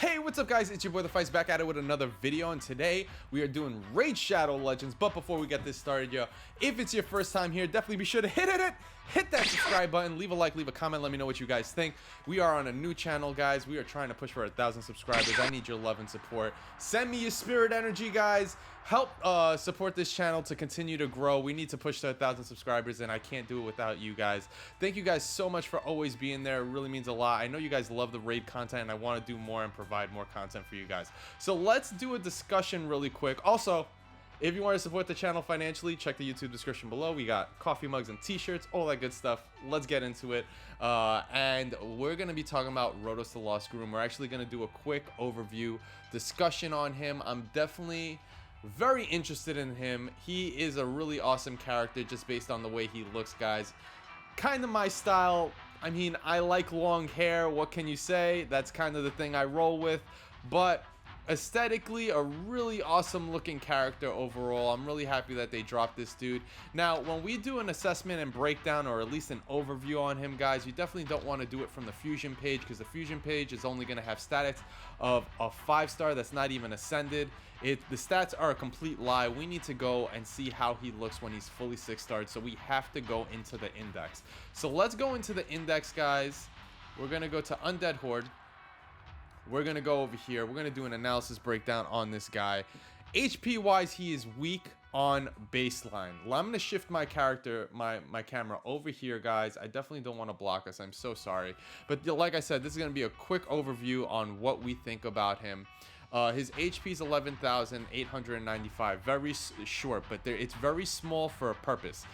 Hey, what's up guys, it's your boy the Fice back at it with another video, and today we are doing Raid Shadow Legends. But before we get this started, yo, if it's your first time here, definitely be sure to hit that subscribe button, leave a like, leave a comment, let me know what you guys think. We are on a new channel, guys. We are trying to push for 1,000 subscribers. I need your love and support. Send me your spirit energy, guys. Help support this channel to continue to grow. We need to push to 1,000 subscribers, and I can't do it without you guys. Thank you guys so much for always being there. It really means a lot. I know you guys love the raid content, and I want to do more and provide more content for you guys. So let's do a discussion really quick. Also, if you want to support the channel financially, check the YouTube description below. We got coffee mugs and t-shirts, all that good stuff. Let's get into it. And we're going to be talking about Rotos The Lost Groom. We're actually going to do a quick overview discussion on him. I'm definitely very interested in him. He is a really awesome character just based on the way he looks, guys. Kind of my style. I mean, I like long hair. What can you say? That's kind of the thing I roll with. But aesthetically, a really awesome looking character overall. I'm really happy that they dropped this dude. Now, when we do an assessment and breakdown, or at least an overview on him, guys, you definitely don't want to do it from the fusion page, because the fusion page is only going to have stats of a 5-star that's not even ascended. The stats are a complete lie. We need to go and see how he looks when he's fully 6-starred, so we have to go into the index. So let's go into the index, guys. We're going to go to Undead Horde. We're going to go over here. We're going to do an analysis breakdown on this guy. HP wise, he is weak on baseline. I'm going to shift my character, my camera over here, guys. I definitely don't want to block us. I'm so sorry. But like I said, this is going to be a quick overview on what we think about him. His HP is 11,895. Very short, but it's very small for a purpose.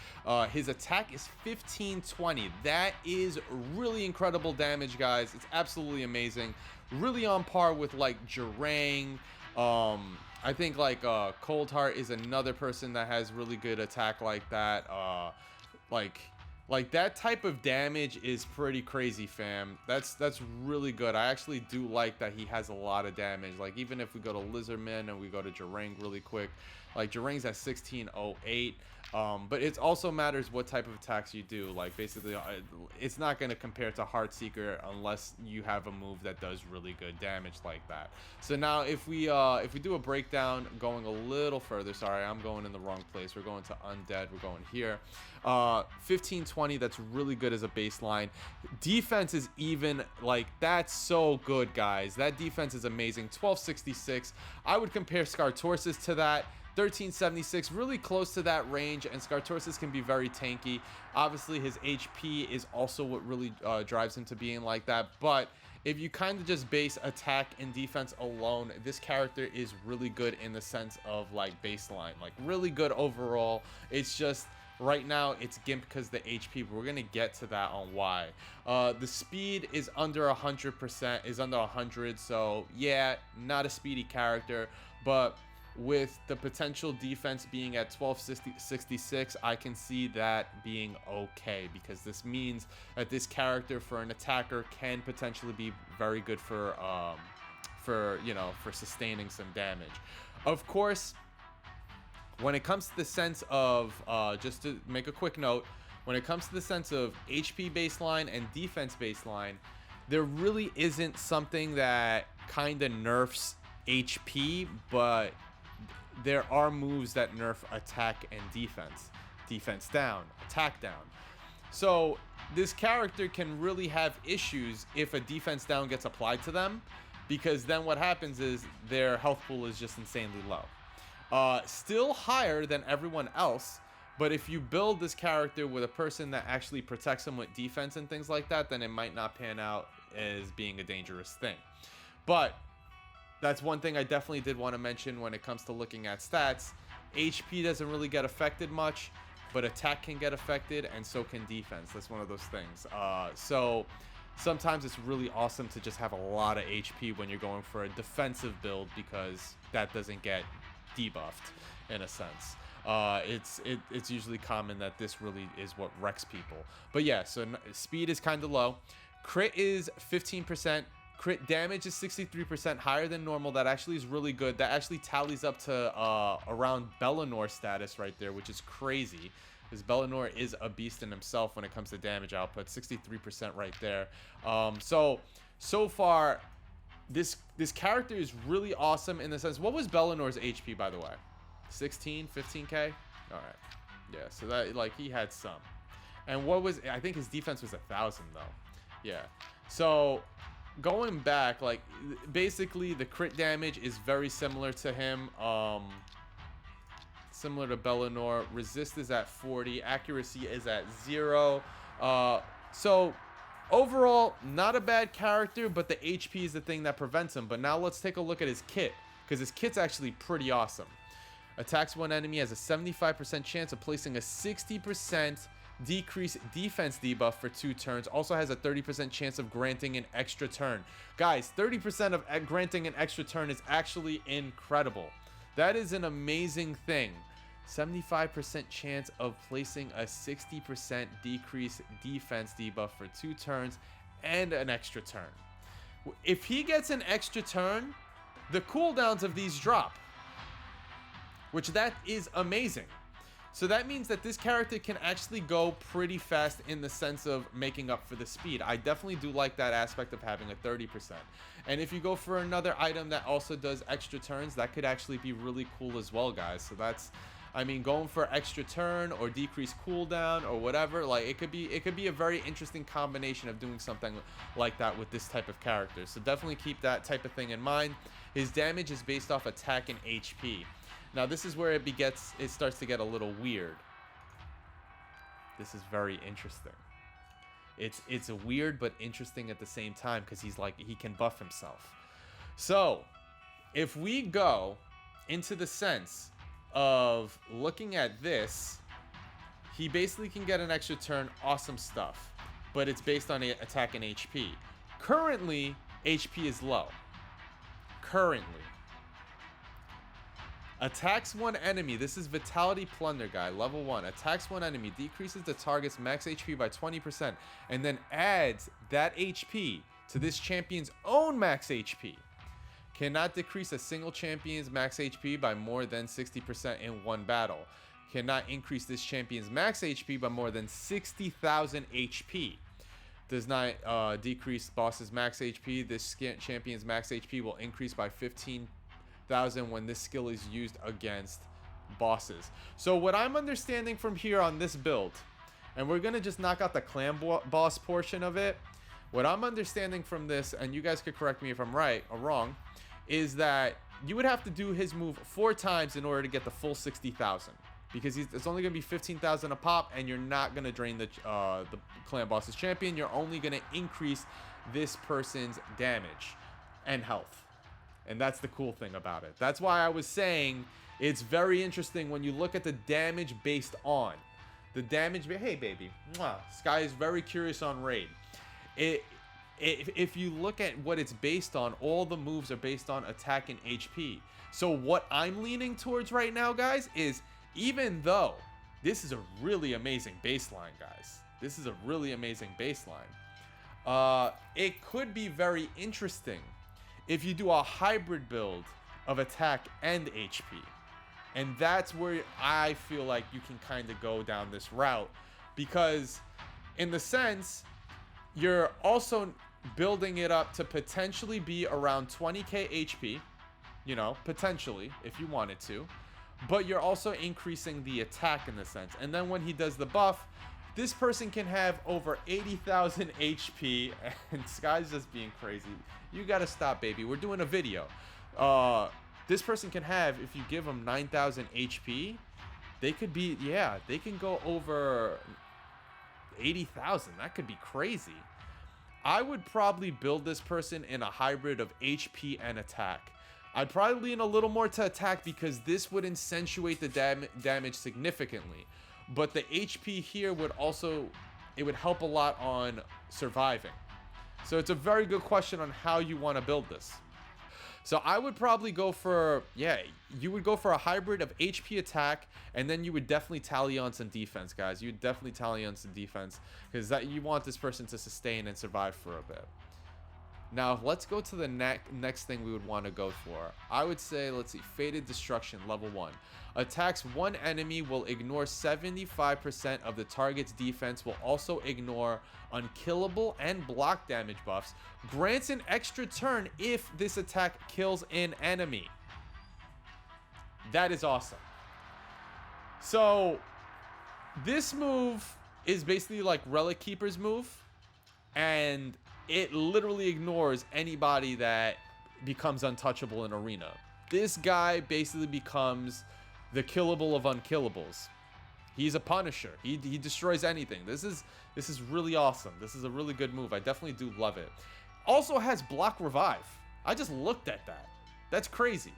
His attack is 1520. That is really incredible damage, guys. It's absolutely amazing. Really on par with like Jarang. I think like Cold Heart is another person that has really good attack like that. Like that type of damage is pretty crazy, fam. That's really good. I actually do like that he has a lot of damage. Like even if we go to Lizardman and we go to Jarang really quick, like Jarang's at 1608. But it also matters what type of attacks you do. Like basically, it's not going to compare to Heartseeker unless you have a move that does really good damage like that. So now if we do a breakdown, going a little further, sorry, I'm going in the wrong place. We're going to Undead. We're going here. 1520. That's really good as a baseline. Defense is even, like, that's so good, guys. That defense is amazing. 1266. I would compare Scartorsus to that. 1376, really close to that range, and Scartorsus can be very tanky. Obviously, his HP is also what really drives him to being like that, but if you kind of just base attack and defense alone, this character is really good in the sense of like baseline, like really good overall. It's just right now it's gimp because the HP, but we're gonna get to that on why. The speed is under 100%, is under 100, so yeah, not a speedy character, but with the potential defense being at 1266, I can see that being okay, because this means that this character for an attacker can potentially be very good for sustaining some damage. Of course, when it comes to the sense of just to make a quick note, when it comes to the sense of HP baseline and defense baseline, there really isn't something that kind of nerfs HP, but there are moves that nerf attack and defense. Defense down, attack down. So this character can really have issues if a defense down gets applied to them, because then what happens is their health pool is just insanely low. Still higher than everyone else, but if you build this character with a person that actually protects them with defense and things like that, then it might not pan out as being a dangerous thing. But that's one thing I definitely did want to mention when it comes to looking at stats. HP doesn't really get affected much, but attack can get affected, and so can defense. That's one of those things. So sometimes it's really awesome to just have a lot of HP when you're going for a defensive build, because that doesn't get debuffed in a sense. It's usually common that this really is what wrecks people. But yeah, so speed is kind of low. Crit is 15%. Crit damage is 63% higher than normal. That actually is really good. That actually tallies up to around Bellinor status right there, which is crazy, because Bellinor is a beast in himself when it comes to damage output. 63% right there. So far this character is really awesome in the sense. What was Bellinor's HP, by the way? 16, 15k? All right. Yeah, so that, like, he had some. And what was, I think his defense was 1,000 though. Yeah. So going back, like, basically the crit damage is very similar to him. Similar to Bellinor. Resist is at 40. Accuracy is at 0. So overall, not a bad character, but the HP is the thing that prevents him. But now let's take a look at his kit, because his kit's actually pretty awesome. Attacks one enemy, has a 75% chance of placing a 60% decrease defense debuff for 2 turns. Also has a 30% chance of granting an extra turn. Guys, 30% of granting an extra turn is actually incredible. That is an amazing thing. 75% chance of placing a 60% decrease defense debuff for 2 turns and an extra turn. If he gets an extra turn, the cooldowns of these drop, which that is amazing. So that means that this character can actually go pretty fast in the sense of making up for the speed. I definitely do like that aspect of having a 30%. And if you go for another item that also does extra turns, that could actually be really cool as well, guys. So that's, I mean, going for extra turn or decreased cooldown or whatever, like, it could be a very interesting combination of doing something like that with this type of character. So definitely keep that type of thing in mind. His damage is based off attack and HP. Now this is where it starts to get a little weird. This is very interesting. It's weird but interesting at the same time, because he's like, he can buff himself. So if we go into the sense of looking at this, he basically can get an extra turn, awesome stuff, but it's based on attack and HP. Currently, HP is low. Currently. Attacks one enemy. This is Vitality Plunder guy, level 1. Attacks one enemy, decreases the target's max HP by 20%, and then adds that HP to this champion's own max HP. Cannot decrease a single champion's max HP by more than 60% in one battle. Cannot increase this champion's max HP by more than 60,000 HP. Does not decrease boss's max HP. This champion's max HP will increase by 15,000 when this skill is used against bosses. So what I'm understanding from here on this build, and we're gonna just knock out the clan boss portion of it, what I'm understanding from this, and you guys could correct me if I'm right or wrong, is that you would have to do his move 4 times in order to get the full 60,000, because it's only gonna be 15,000 a pop, and you're not gonna drain the clan boss's champion. You're only gonna increase this person's damage and health. And that's the cool thing about it. That's why I was saying it's very interesting when you look at the damage based on. The damage, hey baby, mwah. Sky is very curious on raid. If you look at what it's based on, all the moves are based on attack and HP. So what I'm leaning towards right now, guys, is even though this is a really amazing baseline, guys. This is a really amazing baseline. It could be very interesting if you do a hybrid build of attack and HP. And that's where I feel like you can kind of go down this route, because in the sense, you're also building it up to potentially be around 20k HP, you know, potentially, if you wanted to, but you're also increasing the attack in the sense. And then when he does the buff, this person can have over 80,000 HP, and Sky's just being crazy. You gotta stop, baby. We're doing a video. This person can have, if you give them 9,000 HP, they could be, yeah, they can go over 80,000. That could be crazy. I would probably build this person in a hybrid of HP and attack. I'd probably lean a little more to attack, because this would accentuate the damage significantly. But the HP here would also, it would help a lot on surviving. So it's a very good question on how you want to build this. So I would probably go for, yeah, you would go for a hybrid of HP attack, and then you would definitely tally on some defense, guys. You would definitely tally on some defense, because that you want this person to sustain and survive for a bit. Now, let's go to the next thing we would want to go for. I would say, let's see, Fated Destruction, level 1. Attacks one enemy will ignore 75% of the target's defense, will also ignore unkillable and block damage buffs. Grants an extra turn if this attack kills an enemy. That is awesome. So, this move is basically like Relic Keeper's move, and it literally ignores anybody that becomes untouchable in arena. This guy basically becomes the killable of unkillables. He's a Punisher. He destroys anything. This is really awesome. This is a really good move. I definitely do love it. Also has block revive. I just looked at that. That's crazy.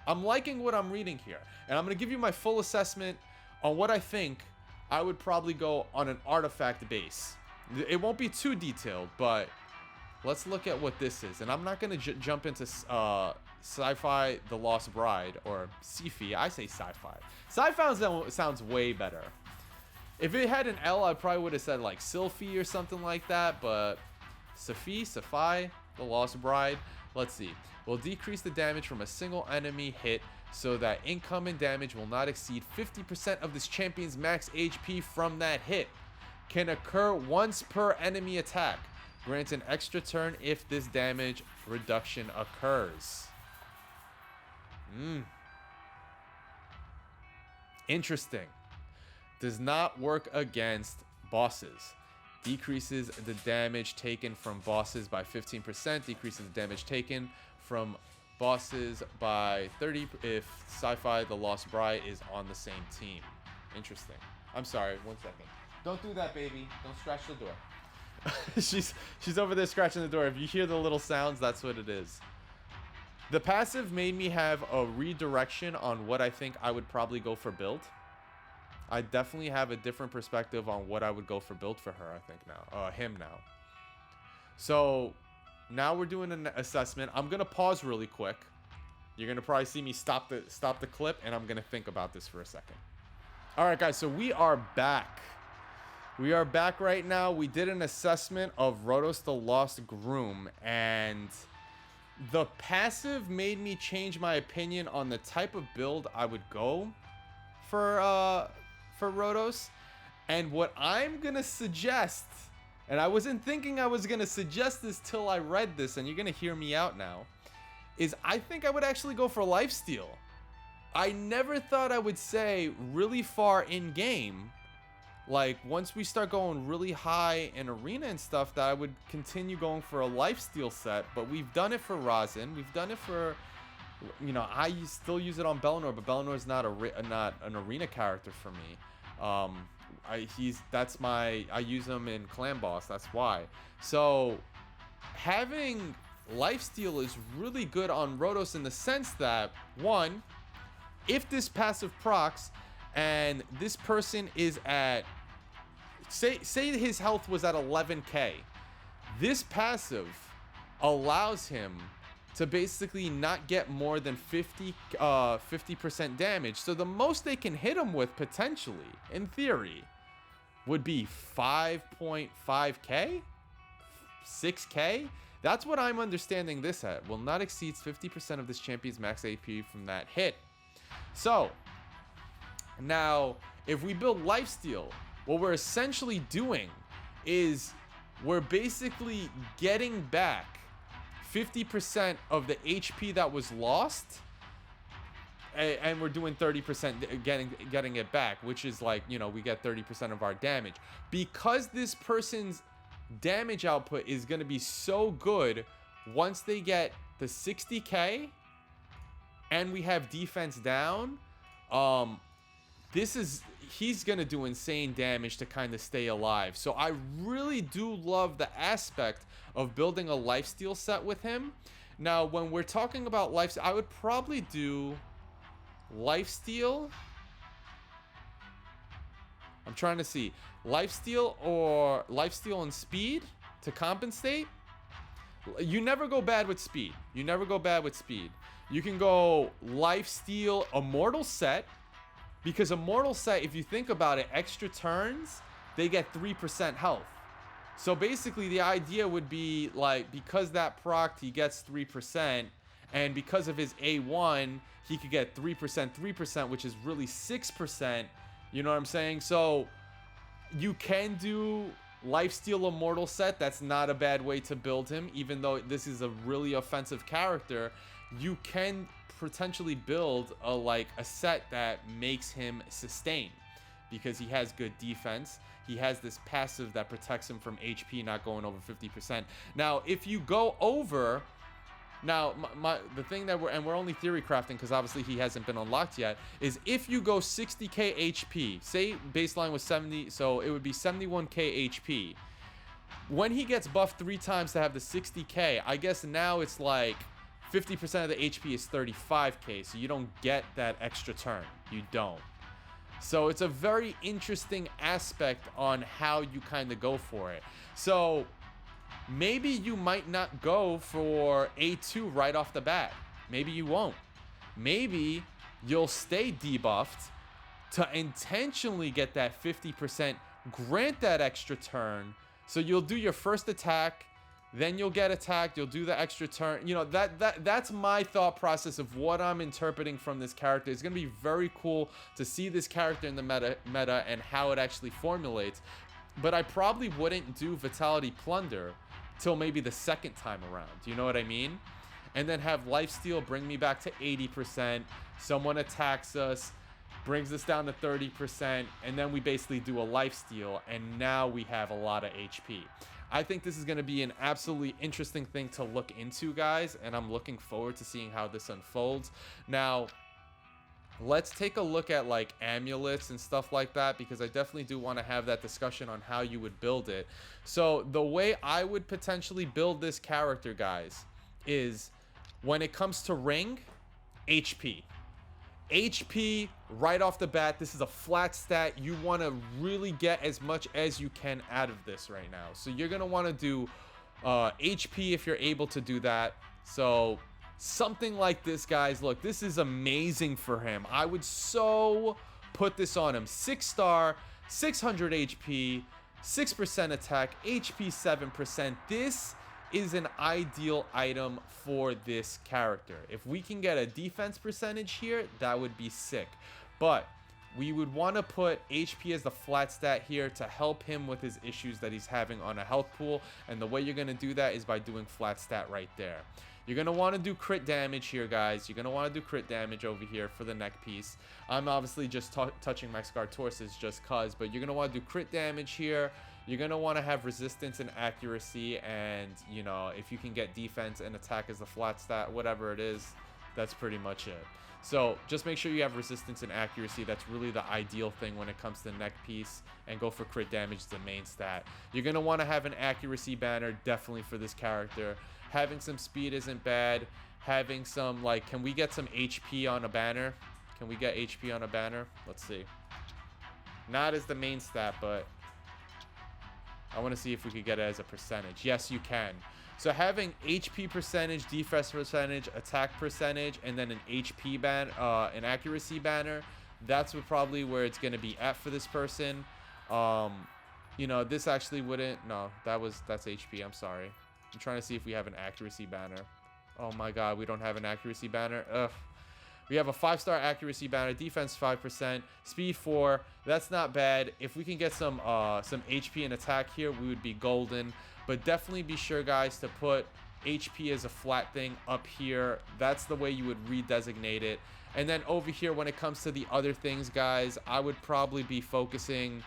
I'm liking what I'm reading here, and I'm going to give you my full assessment on what I think I would probably go on an artifact base. It won't be too detailed, but let's look at what this is. And I'm not going to jump into Sci-Fi The Lost Bride, or Sci-Fi. I say Sci-Fi. Sci-Fi sounds way better. If it had an L, I probably would have said like Sylphy or something like that, but Sci-Fi The Lost Bride. Let's see. Will decrease the damage from a single enemy hit so that incoming damage will not exceed 50% of this champion's max HP from that hit. Can occur once per enemy attack. Grants an extra turn if this damage reduction occurs. Interesting. Does not work against bosses. Decreases the damage taken from bosses by 15%. Decreases the damage taken from bosses by 30 if Sci-Fi The Lost Bride is on the same team. Interesting. I'm sorry, 1 second. Don't do that, baby. Don't scratch the door. she's over there scratching the door. If you hear the little sounds, that's what it is. The passive made me have a redirection on what I think I would probably go for build. I definitely have a different perspective on what I would go for build for her, I think now. Him now. So now we're doing an assessment. I'm gonna pause really quick. You're gonna probably see me stop the clip, and I'm gonna think about this for a second. All right, guys. So we are back. We are back right now. We did an assessment of Rotos The Lost Groom, and the passive made me change my opinion on the type of build I would go for Rotos. And what I'm gonna suggest, and I wasn't thinking I was gonna suggest this till I read this, and you're gonna hear me out now, is I think I would actually go for lifesteal. I never thought I would say really far in game, like once we start going really high in arena and stuff, that I would continue going for a lifesteal set. But we've done it for Rosin. We've done it for, you know, I still use it on Bellinor, but Bellinor is not an arena character for me. I use him in Clan Boss. That's why. So having lifesteal is really good on Rotos in the sense that, one, if this passive procs and this person is at, say his health was at 11k, this passive allows him to basically not get more than 50% damage. So the most they can hit him with potentially, in theory, would be 5.5k, 6k. That's what I'm understanding this at. Will not exceed 50% of this champion's max AP from that hit. So now, if we build lifesteal, what we're essentially doing is we're basically getting back 50% of the HP that was lost, and we're doing 30% getting it back, which is like, you know, we get 30% of our damage. Because this person's damage output is going to be so good once they get the 60k and we have defense down, he's gonna do insane damage to kind of stay alive. So I really do love the aspect of building a lifesteal set with him. Now, when we're talking about life, I would probably do lifesteal. I'm trying to see lifesteal or lifesteal and speed to compensate. You never go bad with speed. You never go bad with speed. You can go lifesteal immortal set, because immortal set, if you think about it, extra turns, they get 3% health. So basically the idea would be like, because that proc he gets 3%, and because of his A1 he could get 3%, which is really 6%. You know what I'm saying? So you can do Lifesteal Immortal set. That's not a bad way to build him, even though this is a really offensive character. You can potentially build a set that makes him sustain, because he has good defense. He has this passive that protects him from HP not going over 50%. Now, if you go over, now the thing that we're only theory crafting because obviously he hasn't been unlocked yet, is if you go 60k HP, say baseline was 70, so it would be 71k HP. When he gets buffed 3 times to have the 60k, I guess now it's like 50% of the HP is 35k, so you don't get that extra turn. You don't. So it's a very interesting aspect on how you kind of go for it. So maybe you might not go for A2 right off the bat. Maybe you won't. Maybe you'll stay debuffed to intentionally get that 50%, grant that extra turn. So you'll do your first attack, then you'll get attacked, you'll do the extra turn. You know, that's my thought process of what I'm interpreting from this character. It's going to be very cool to see this character in the meta and how it actually formulates. But I probably wouldn't do Vitality Plunder till maybe the second time around. You know what I mean? And then have Lifesteal bring me back to 80%. Someone attacks us, brings us down to 30%, and then we basically do a Lifesteal, and now we have a lot of HP. I think this is going to be an absolutely interesting thing to look into, guys, and I'm looking forward to seeing how this unfolds. Now, let's take a look at like amulets and stuff like that, because I definitely do want to have that discussion on how you would build it. So the way I would potentially build this character, guys, is when it comes to ring, HP. HP right off the bat. This is a flat stat. You want to really get as much as you can out of this right now. So you're going to want to do HP if you're able to do that. So something like this, guys. Look, this is amazing for him. I would so put this on him. 6-star, 600 HP, 6% attack, HP 7%. This is an ideal item for this character. If we can get a defense percentage here, that would be sick. But we would want to put HP as the flat stat here to help him with his issues that he's having on a health pool. And the way you're going to do that is by doing flat stat right there. You're going to want to do crit damage here, guys. You're going to want to do crit damage over here for the neck piece. I'm obviously just touching my Scar Torsus just cuz, but you're going to want to do crit damage here. You're going to want to have resistance and accuracy, and, you know, if you can get defense and attack as a flat stat, whatever it is, that's pretty much it. So just make sure you have resistance and accuracy. That's really the ideal thing when it comes to the neck piece, and go for crit damage as the main stat. You're going to want to have an accuracy banner, definitely, for this character. Having some speed isn't bad. Having some, like, can we get some HP on a banner? Can we get HP on a banner? Let's see. Not as the main stat, but I want to see if we could get it as a percentage. Yes, you can. So having HP percentage, defense percentage, attack percentage, and then an HP an accuracy banner, that's probably where it's going to be at for this person. You know, this actually wouldn't. No, that's HP. I'm sorry. I'm trying to see if we have an accuracy banner. Oh my God, we don't have an accuracy banner. Ugh. We have a 5-star accuracy banner, defense 5%, speed 4. That's not bad. If we can get some HP and attack here, we would be golden. But definitely be sure, guys, to put HP as a flat thing up here. That's the way you would redesignate it. And then over here, when it comes to the other things, guys, I would probably be focusing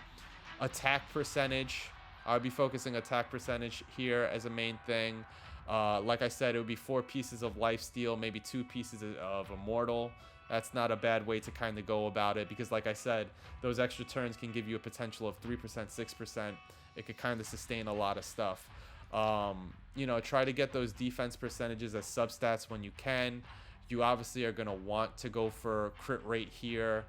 attack percentage. I would be focusing attack percentage here as a main thing. Like I said, it would be 4 pieces of lifesteal, maybe 2 pieces of immortal. That's not a bad way to kind of go about it, because like I said, those extra turns can give you a potential of 3%, 6%. It could kind of sustain a lot of stuff. You know, try to get those defense percentages as substats when you can. You obviously are going to want to go for crit rate here.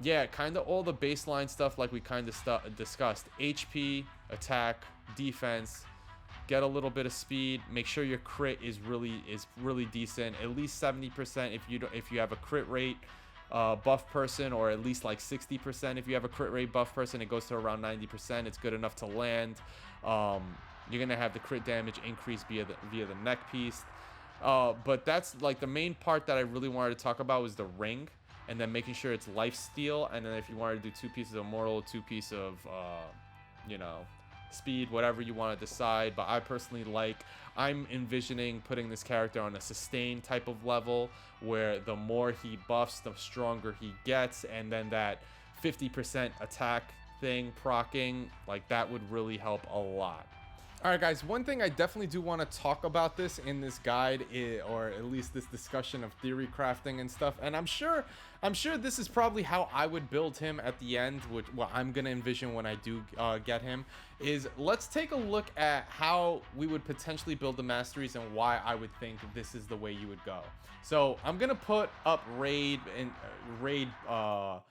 Yeah, kind of all the baseline stuff like we kind of discussed. HP, attack, defense. Get a little bit of speed. Make sure your crit is really decent, at least 70%. If you have a crit rate, buff person, or at least like 60%. If you have a crit rate buff person, it goes to around 90%. It's good enough to land. You're gonna have the crit damage increase via the neck piece. But that's like the main part that I really wanted to talk about was the ring, and then making sure it's life steal. And then if you wanted to do 2 pieces of mortal, 2 pieces of you know, speed, whatever you want to decide. But I personally I'm envisioning putting this character on a sustain type of level, where the more he buffs, the stronger he gets, and then that 50% attack thing procking, like that would really help a lot. All right, guys, one thing I definitely do want to talk about this in this guide, or at least this discussion of theory crafting and stuff, and I'm sure this is probably how I would build him at the end, which what I'm gonna envision when I do get him, is let's take a look at how we would potentially build the masteries and why I would think this is the way you would go. So I'm gonna put up raid bro,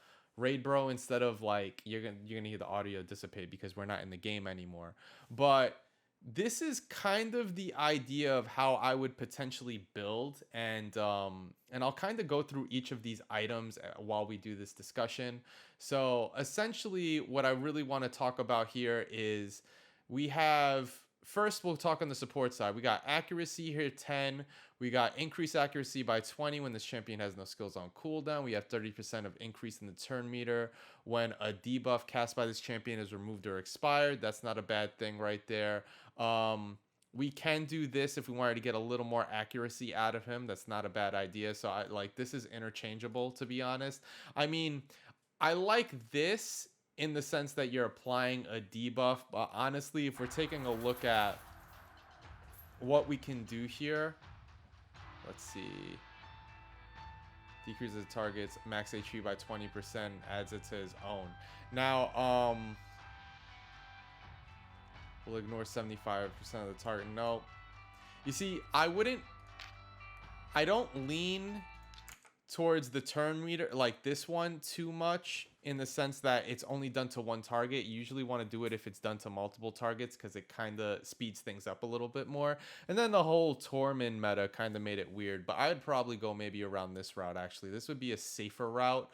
instead of like you're gonna hear the audio dissipate because we're not in the game anymore. But this is kind of the idea of how I would potentially build, and I'll kind of go through each of these items while we do this discussion. So essentially what I really want to talk about here is we have, first we'll talk on the support side. We got accuracy here 10. We got increased accuracy by 20 when this champion has no skills on cooldown. We have 30% of increase in the turn meter when a debuff cast by this champion is removed or expired. That's not a bad thing right there. We can do this if we wanted to get a little more accuracy out of him. That's not a bad idea. So this is interchangeable, to be honest. I mean, I like this in the sense that you're applying a debuff, but honestly, if we're taking a look at what we can do here, let's see. Decreases the target's max HP by 20%, adds it to his own. Now, we'll ignore 75% of the target. No. You see, I don't lean towards the turn meter like this one too much, in the sense that it's only done to one target. You usually want to do it if it's done to multiple targets, because it kind of speeds things up a little bit more. And then the whole Tormund meta kind of made it weird, but I'd probably go maybe around this route. Actually, this would be a safer route.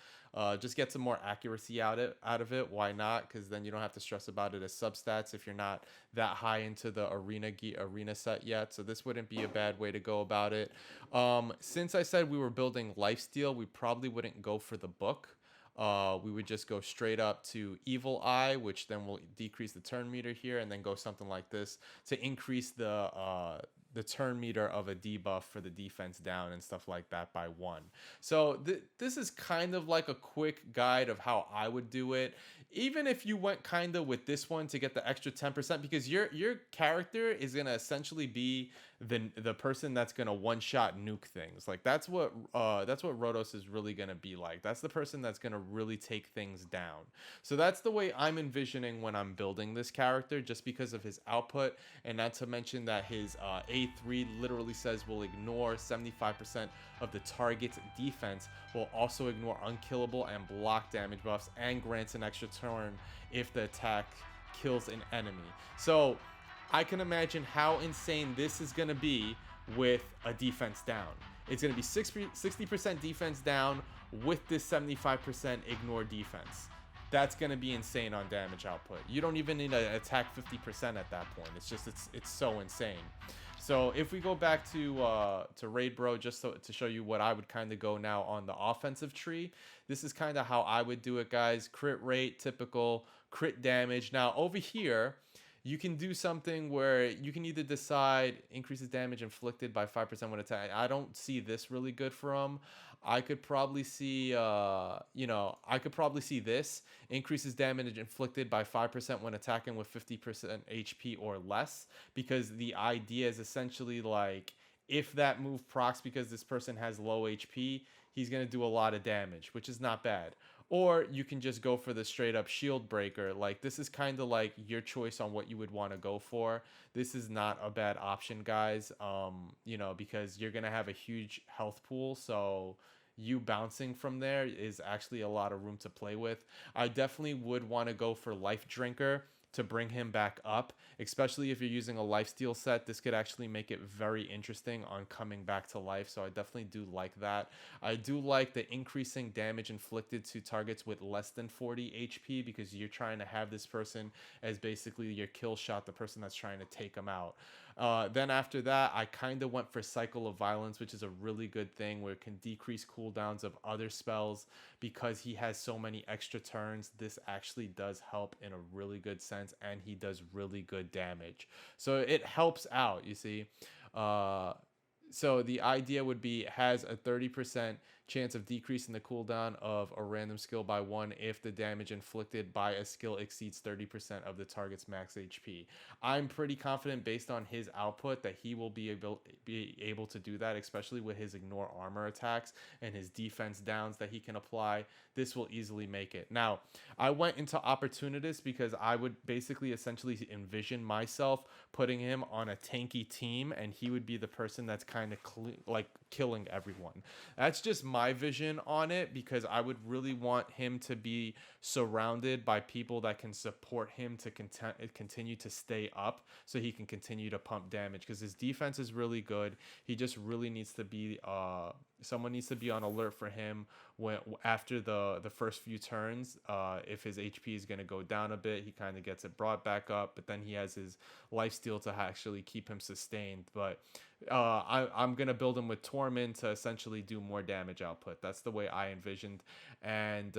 Just get some more accuracy out of it. Why not? Because then you don't have to stress about it as substats if you're not that high into the arena set yet. So this wouldn't be a bad way to go about it. Since I said we were building lifesteal, we probably wouldn't go for the book. We would just go straight up to Evil Eye, which then will decrease the turn meter here, and then go something like this to increase the turn meter of a debuff for the defense down and stuff like that by 1. So this is kind of like a quick guide of how I would do it. Even if you went kind of with this one to get the extra 10%, because your character is going to essentially be the person that's going to one-shot nuke things. Like that's what Rotos is really going to be like. That's the person that's going to really take things down. So that's the way I'm envisioning when I'm building this character, just because of his output, and not to mention that his A3 literally says will ignore 75% of the target's defense, will also ignore unkillable and block damage buffs, and grants an extra turn if the attack kills an enemy. So I can imagine how insane this is going to be with a defense down. It's going to be 60% defense down with this 75% ignore defense. That's going to be insane on damage output. You don't even need to attack 50% at that point. It's just, it's so insane. So if we go back to Raid Bro, just to show you what I would kind of go now on the offensive tree, this is kind of how I would do it, guys. Crit rate, typical, crit damage. Now over here, you can do something where you can either decide increases damage inflicted by 5% when attack. I don't see this really good for him. I could probably see, this increases damage inflicted by 5% when attacking with 50% HP or less, because the idea is essentially like, if that move procs because this person has low HP, he's going to do a lot of damage, which is not bad. Or you can just go for the straight up shield breaker. Like, this is kind of like your choice on what you would want to go for. This is not a bad option, guys, because you're going to have a huge health pool. So you bouncing from there is actually a lot of room to play with. I definitely would want to go for Life Drinker to bring him back up, especially if you're using a lifesteal set. This could actually make it very interesting on coming back to life, so I definitely do like that. I do like the increasing damage inflicted to targets with less than 40 HP, because you're trying to have this person as basically your kill shot, the person that's trying to take them out. Then after that, I kind of went for Cycle of Violence, which is a really good thing where it can decrease cooldowns of other spells. Because he has so many extra turns, this actually does help in a really good sense, and he does really good damage. So it helps out, you see. So the idea would be has a 30% chance of decreasing the cooldown of a random skill by 1 if the damage inflicted by a skill exceeds 30% of the target's max HP. I'm pretty confident based on his output that he will be able to do that, especially with his ignore armor attacks and his defense downs that he can apply. This will easily make it. Now, I went into Opportunist because I would basically essentially envision myself putting him on a tanky team, and he would be the person that's kind of like killing everyone. That's just my vision on it, because I would really want him to be surrounded by people that can support him to continue to stay up, so he can continue to pump damage, because his defense is really good. He just really needs to be someone needs to be on alert for him when after the first few turns. If his HP is going to go down a bit, he kind of gets it brought back up, but then he has his lifesteal to actually keep him sustained. But I'm going to build him with Torment to essentially do more damage output. That's the way I envisioned. And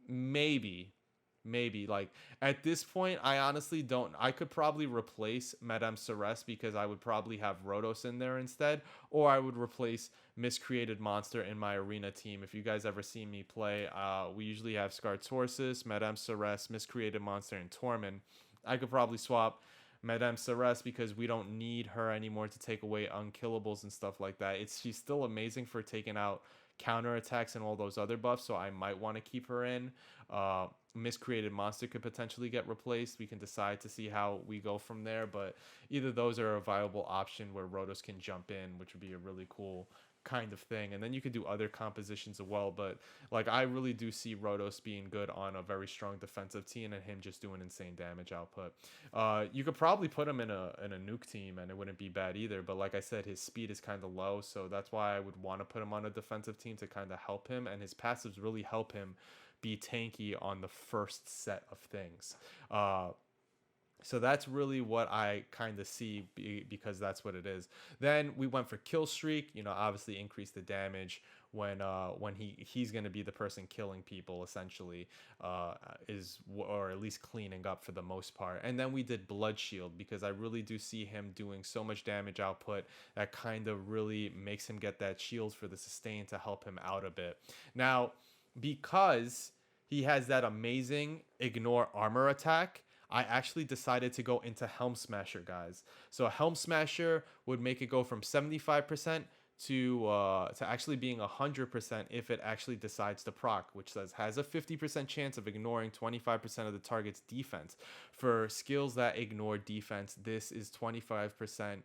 maybe like at this point, I honestly don't. I could probably replace Madame Ceres, because I would probably have Rotos in there instead, or I would replace Miscreated Monster in my arena team. If you guys ever see me play, we usually have Scarred Torsus, Madame Ceres, Miscreated Monster, and Torment. I could probably swap Madame Ceres because we don't need her anymore to take away unkillables and stuff like that. She's still amazing for taking out counterattacks and all those other buffs, so I might want to keep her in. Miscreated Monster could potentially get replaced. We can decide to see how we go from there, but either those are a viable option where Rotos can jump in, which would be a really cool kind of thing. And then you could do other compositions as well, but like I really do see Rotos being good on a very strong defensive team and him just doing insane damage output. You could probably put him in a nuke team and it wouldn't be bad either, but like I said, his speed is kind of low, so that's why I would want to put him on a defensive team to kind of help him, and his passives really help him be tanky on the first set of things. So that's really what I kind of see, because that's what it is. Then we went for Kill Streak, obviously increase the damage when he's going to be the person killing people essentially, or at least cleaning up for the most part. And then we did Blood Shield, because I really do see him doing so much damage output that kind of really makes him get that shield for the sustain to help him out a bit. Now, because he has that amazing ignore armor attack, I actually decided to go into Helm Smasher, guys. So Helm Smasher would make it go from 75% to actually being 100% if it actually decides to proc, which has a 50% chance of ignoring 25% of the target's defense. For skills that ignore defense, this is 25%.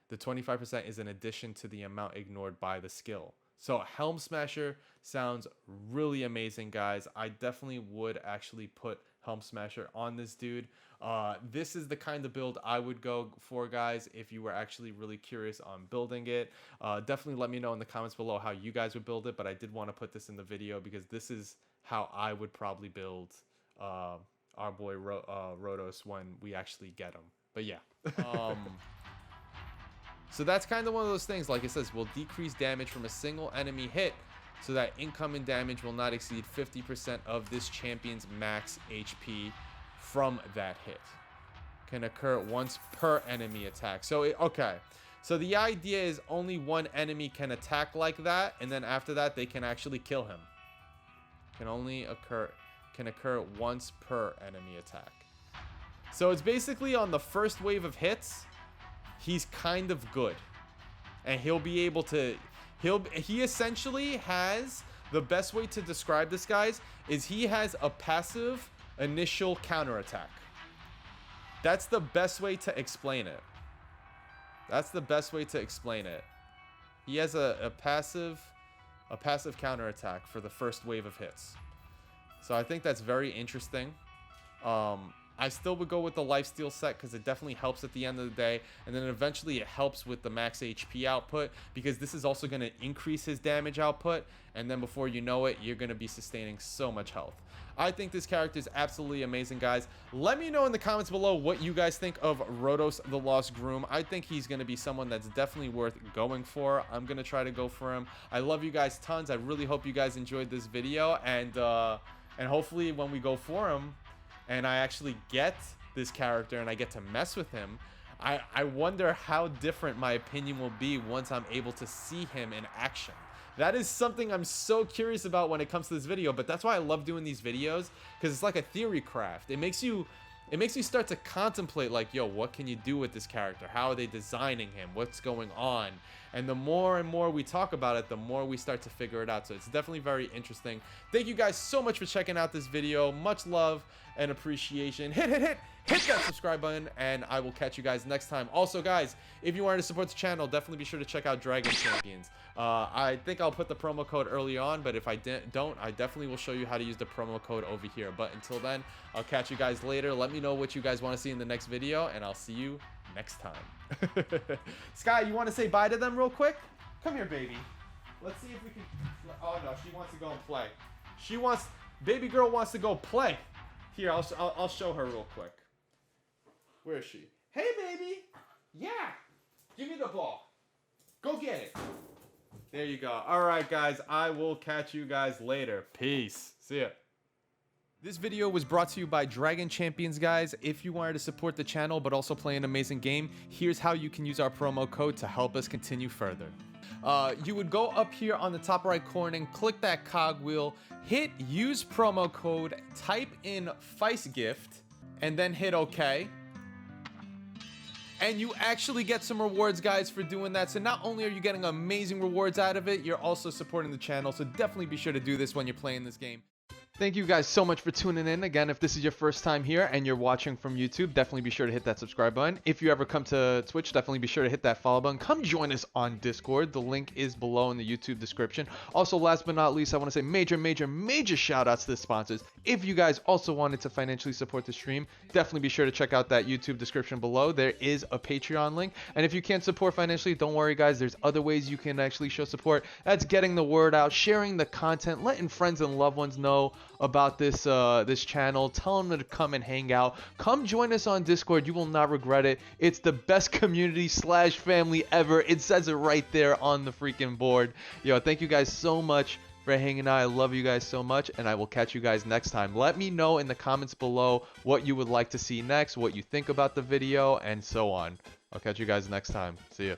The 25% is an addition to the amount ignored by the skill. So Helm Smasher sounds really amazing, guys. I definitely would actually put Helm Smasher on this dude. This is the kind of build I would go for, guys, if you were actually really curious on building it. Definitely let me know in the comments below how you guys would build it, but I did want to put this in the video because this is how I would probably build our boy Rotos when we actually get him. But yeah. So that's kind of one of those things, like it says, will decrease damage from a single enemy hit so that incoming damage will not exceed 50% of this champion's max HP from that hit. Can occur once per enemy attack. So, okay. So the idea is only one enemy can attack like that, and then after that, they can actually kill him. Can occur once per enemy attack. So it's basically on the first wave of hits, he's kind of good, and he'll be able to, he essentially has, the best way to describe this, guys, is he has a passive initial counterattack. That's the best way to explain it. That's the best way to explain it. He has a passive counterattack for the first wave of hits. So I think that's very interesting. I still would go with the lifesteal set because it definitely helps at the end of the day, and then eventually it helps with the max HP output because this is also going to increase his damage output, and then before you know it, you're going to be sustaining so much health. I think this character is absolutely amazing, guys. Let me know in the comments below what you guys think of Rotos The Lost Groom. I think he's going to be someone that's definitely worth going for. I'm going to try to go for him. I love you guys tons. I really hope you guys enjoyed this video, and hopefully when we go for him and I actually get this character and I get to mess with him, I wonder how different my opinion will be once I'm able to see him in action. That is something I'm so curious about when it comes to this video, but that's why I love doing these videos, because it's like a theory craft. It makes you start to contemplate, like, yo, what can you do with this character? How are they designing him? What's going on? And the more and more we talk about it, the more we start to figure it out. So it's definitely very interesting. Thank you guys so much for checking out this video. Much love and appreciation. Hit that subscribe button, and I will catch you guys next time. Also, guys, if you want to support the channel, definitely be sure to check out Dragon Champions. I think I'll put the promo code early on, but if I don't, I definitely will show you how to use the promo code over here. But until then, I'll catch you guys later. Let me know what you guys want to see in the next video, and I'll see you next time. Sky, you want to say bye to them real quick? Come here, baby. Let's see if we can... Oh, no, she wants to go and play. Baby girl wants to go play. Here, I'll show her real quick. Where is she? Hey, baby. Yeah. Give me the ball. Go get it. There you go. All right, guys. I will catch you guys later. Peace. See ya. This video was brought to you by Dragon Champions, guys. If you wanted to support the channel but also play an amazing game, here's how you can use our promo code to help us continue further. You would go up here on the top right corner and click that cogwheel, hit use promo code, type in Fice gift, and then hit OK. And you actually get some rewards, guys, for doing that. So not only are you getting amazing rewards out of it, you're also supporting the channel. So definitely be sure to do this when you're playing this game. Thank you guys so much for tuning in. Again, if this is your first time here and you're watching from YouTube, definitely be sure to hit that subscribe button. If you ever come to Twitch, definitely be sure to hit that follow button. Come join us on Discord. The link is below in the YouTube description. Also, last but not least, I want to say major shout outs to the sponsors. If you guys also wanted to financially support the stream, definitely be sure to check out that YouTube description below. There is a Patreon link. And if you can't support financially, don't worry, guys. There's other ways you can actually show support. That's getting the word out, sharing the content, letting friends and loved ones know about this this channel. Tell them to come and hang out. Come join us on Discord. You will not regret it. It's the best community / family ever. It says it right there on the freaking board. Yo, thank you guys so much for hanging out. I love you guys so much, and I will catch you guys next time. Let me know in the comments below what you would like to see next, what you think about the video, and so on. I'll catch you guys next time. See ya.